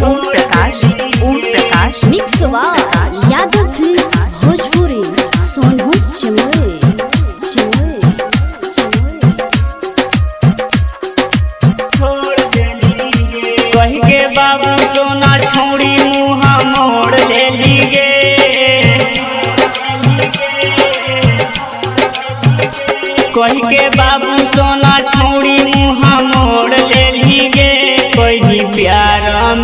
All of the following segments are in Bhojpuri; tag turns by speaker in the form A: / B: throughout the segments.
A: ओम प्रकाश मिक्स यादव फिल्म्स भोजपुरी सोनू चिमोए
B: कह के बाबू सोना छौड़ी मुहा मोड़ ले लीगे कह के बाबू सोना छौड़ी मुहा मोड़ ले लीगे कैली प्यार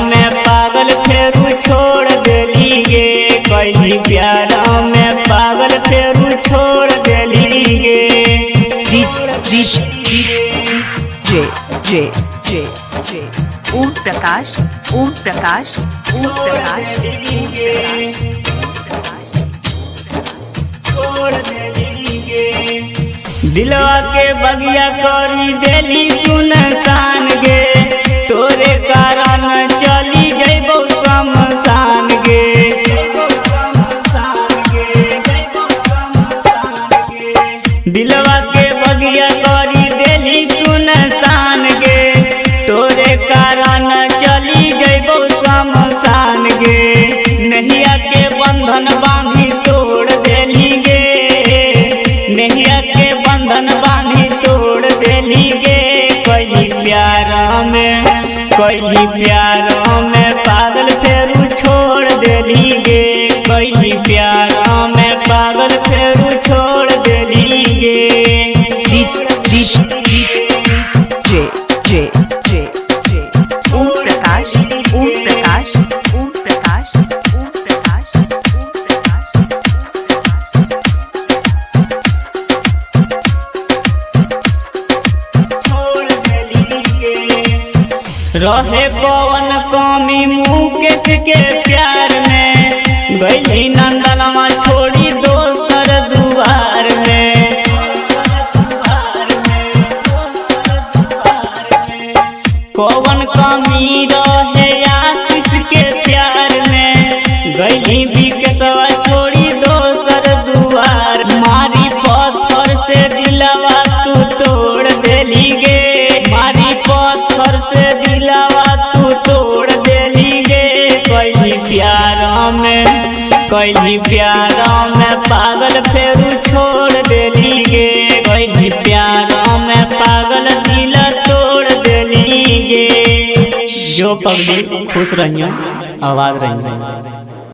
B: में पागल फेरू छोड़ देलीगे कैली प्यार में पागल फेरू छोड़ देलीगे
A: ओम प्रकाश
B: दिलवा के बगिया करी देली सुनसान गे तोरे कारण चली जइबो शमशान गे दिलवा के बगिया करी देली सुनसान गे तोरे कारण चली जइबो शमशान गे नैया के बंधन बांधी तोड़ देली गे नैया के बंधन बांधी तोड़ देली गे कैली प्यार में पागल फेरू छोड़ देली गे कैली प्यार में पागल फेरू छोड़ देली गे
A: ओम प्रकाश
B: रहे पवन कमी मुकेश के प्यार में गईली नंदनवा छोड़ी दोसर दुआर में कौन कमी रहे आशीष के प्यार में गईली विकेशवा छोड़ी दोसर दुआर मारी पत्थर से दिलवा तू तोड़ देली गे मारी पत्थर से दिलवा तू तोड़ देली गे कैली प्यार में पागल फेरू छोड़ देली गे कैली प्यार में पागल दिल तोड़ देली गे जो पगली खुश रहियो आवाज रही।